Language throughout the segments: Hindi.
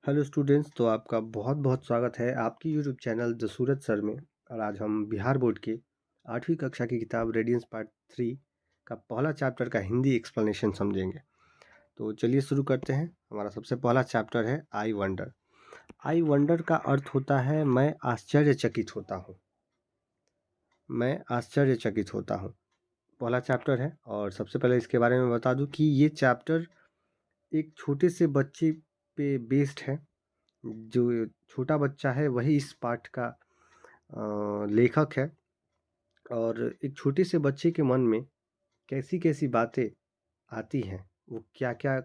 हेलो स्टूडेंट्स, तो आपका बहुत बहुत स्वागत है आपकी YouTube channel the Suraj sir में। और आज हम बिहार बोर्ड के 8वीं कक्षा की किताब रेडियंस पार्ट 3 का पहला चैप्टर का हिंदी एक्सप्लेनेशन समझेंगे। तो चलिए शुरू करते हैं। हमारा सबसे पहला चैप्टर है आई वंडर। आई वंडर का अर्थ होता है मैं आश्चर्यचकित होता हूँ। मैं आश्चर्यचकित होता हूँ पहला चैप्टर है। और सबसे पहले इसके बारे में बता दूँ कि ये चैप्टर एक छोटे से बच्चे पे बेस्ड है। जो छोटा बच्चा है वही इस पाठ का लेखक है। और एक छोटे से बच्चे के मन में कैसी-कैसी बातें आती हैं, वो क्या-क्या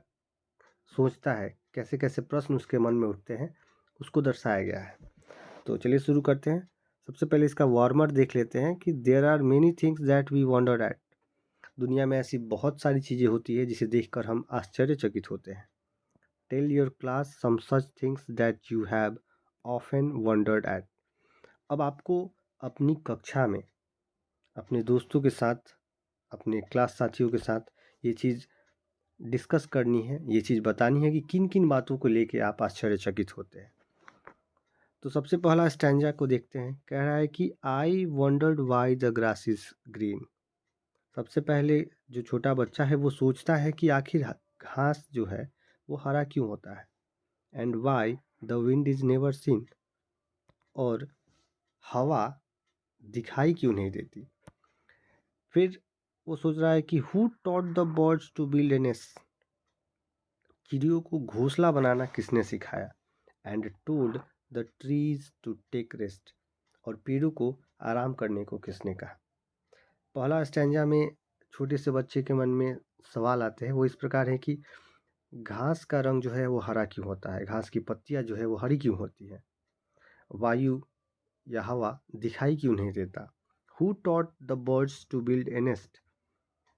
सोचता है, कैसे-कैसे प्रश्न उसके मन में उठते हैं, उसको दर्शाया गया है। तो चलिए शुरू करते हैं। सबसे पहले इसका वार्मर देख लेते हैं कि there are many things that we wonder at. दुनिया में ऐसी बहुत सारी चीज़ें होती है जिसे देखकर हम आश्चर्यचकित होते हैं। Tell your class some such things that you have often wondered at. अब आपको अपनी कक्षा में अपने दोस्तों के साथ, अपने क्लास साथियों के साथ ये चीज़ डिस्कस करनी है, ये चीज़ बतानी है कि किन-किन बातों को लेके आप आश्चर्यचकित होते हैं। तो सबसे पहला स्टैन्ज़ा को देखते हैं। कह रहा है कि आई wandered why the grass is green. सबसे पहले जो छोटा बच्चा है वो सोचता है कि आखिर घास जो है वो हरा क्यों होता है। And why the wind is never seen. और हवा दिखाई क्यों नहीं देती। फिर वो सोच रहा है कि who taught the birds to build a nest. चिड़ियों को घोंसला बनाना किसने सिखाया। And told the trees to take rest. और पेड़ों को आराम करने को किसने कहा। पहला स्टैन्जा में छोटे से बच्चे के मन में सवाल आते हैं, वो इस प्रकार है कि घास का रंग जो है वो हरा क्यों होता है, घास की पत्तियां जो है वो हरी क्यों होती है, वायु या हवा दिखाई क्यों नहीं देता। Who taught the birds to build a nest.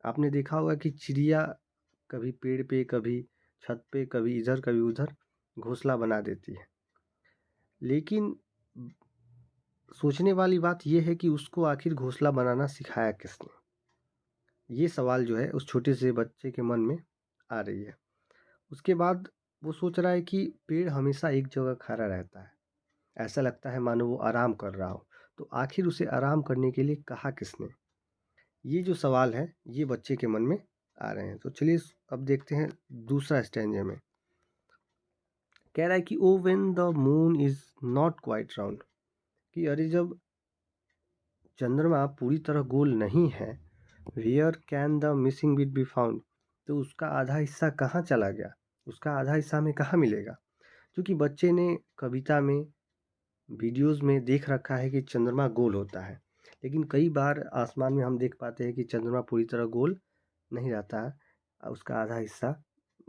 आपने देखा होगा कि चिड़िया कभी पेड़ पे, कभी छत पे, कभी इधर कभी उधर घोंसला बना देती है। लेकिन सोचने वाली बात यह है कि उसको आखिर घोंसला बनाना सिखाया किसने। ये सवाल जो है उस छोटे से बच्चे के मन में आ रही है। उसके बाद वो सोच रहा है कि पेड़ हमेशा एक जगह खड़ा रहता है, ऐसा लगता है मानो वो आराम कर रहा हो। तो आखिर उसे आराम करने के लिए कहा किसने। ये जो सवाल है ये बच्चे के मन में आ रहे हैं। तो चलिए अब देखते हैं दूसरा स्टैन्जा में। कह रहा है कि oh when the moon is not quite round. कि अरे जब चंद्रमा पूरी तरह गोल नहीं है, where can the missing bit be found. तो उसका आधा हिस्सा कहाँ चला गया, उसका आधा हिस्सा हमें कहाँ मिलेगा। क्योंकि बच्चे ने कविता में, वीडियोस में देख रखा है कि चंद्रमा गोल होता है, लेकिन कई बार आसमान में हम देख पाते हैं कि चंद्रमा पूरी तरह गोल नहीं रहता है, उसका आधा हिस्सा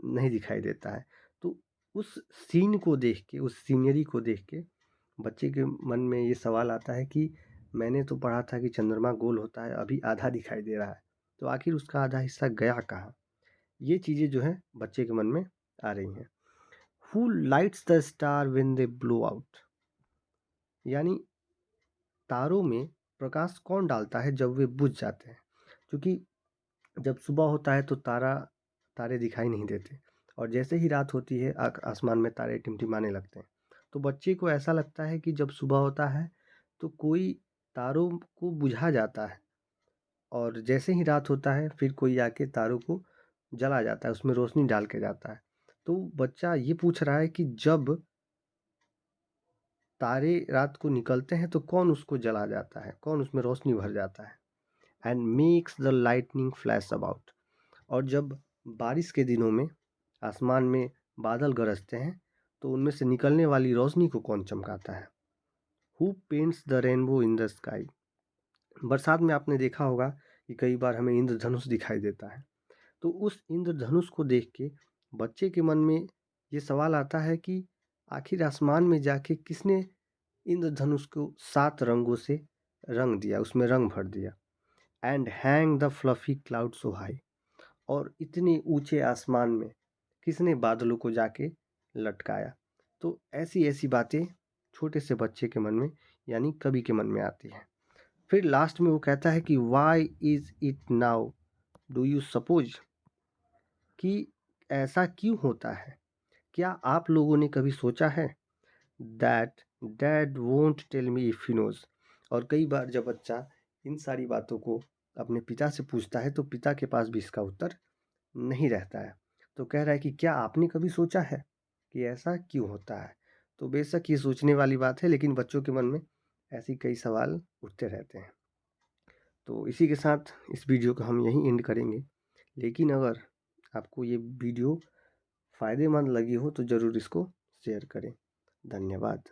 नहीं दिखाई देता है। तो उस सीन को देख के, उस सीनरी को देख के बच्चे के मन में ये सवाल आता है कि मैंने तो पढ़ा था कि चंद्रमा गोल होता है, अभी आधा दिखाई दे रहा है, तो आखिर उसका आधा हिस्सा गया कहाँ। ये चीज़ें जो है बच्चे के मन में आ रही हैं। Who lights the star when they blow out. यानी तारों में प्रकाश कौन डालता है जब वे बुझ जाते हैं। क्योंकि जब सुबह होता है तो तारे दिखाई नहीं देते, और जैसे ही रात होती है आसमान में तारे टिमटिमाने लगते हैं। तो बच्चे को ऐसा लगता है कि जब सुबह होता है तो कोई तारों को बुझा जाता है, और जैसे ही रात होता है फिर कोई आके तारों को जला जाता है, उसमें रोशनी डाल के जाता है। तो बच्चा ये पूछ रहा है कि जब तारे रात को निकलते हैं तो कौन उसको जला जाता है, कौन उसमें रोशनी भर जाता है। And makes the lightning flash about. और जब बारिश के दिनों में आसमान में बादल गरजते हैं तो उनमें से निकलने वाली रोशनी को कौन चमकाता है। Who paints the rainbow in the sky. बरसात में आपने देखा होगा कि कई बार हमें इंद्रधनुष दिखाई देता है। तो उस इंद्रधनुष को देख के बच्चे के मन में ये सवाल आता है कि आखिर आसमान में जाके किसने इंद्रधनुष को 7 रंगों से रंग दिया, उसमें रंग भर दिया। And hang the fluffy cloud so high. और इतने ऊंचे आसमान में किसने बादलों को जाके लटकाया। तो ऐसी ऐसी बातें छोटे से बच्चे के मन में, यानी कवि के मन में आती हैं। फिर लास्ट में वो कहता है कि why is it now do you suppose. कि ऐसा क्यों होता है, क्या आप लोगों ने कभी सोचा है that dad won't tell me if he knows. और कई बार जब बच्चा इन सारी बातों को अपने पिता से पूछता है तो पिता के पास भी इसका उत्तर नहीं रहता है। तो कह रहा है कि क्या आपने कभी सोचा है कि ऐसा क्यों होता है। तो बेशक ये सोचने वाली बात है, लेकिन बच्चों के मन में ऐसी कई सवाल उठते रहते हैं। तो इसी के साथ इस वीडियो को हम यहीं एंड करेंगे। लेकिन अगर आपको ये वीडियो फ़ायदेमंद लगी हो तो ज़रूर इसको शेयर करें। धन्यवाद।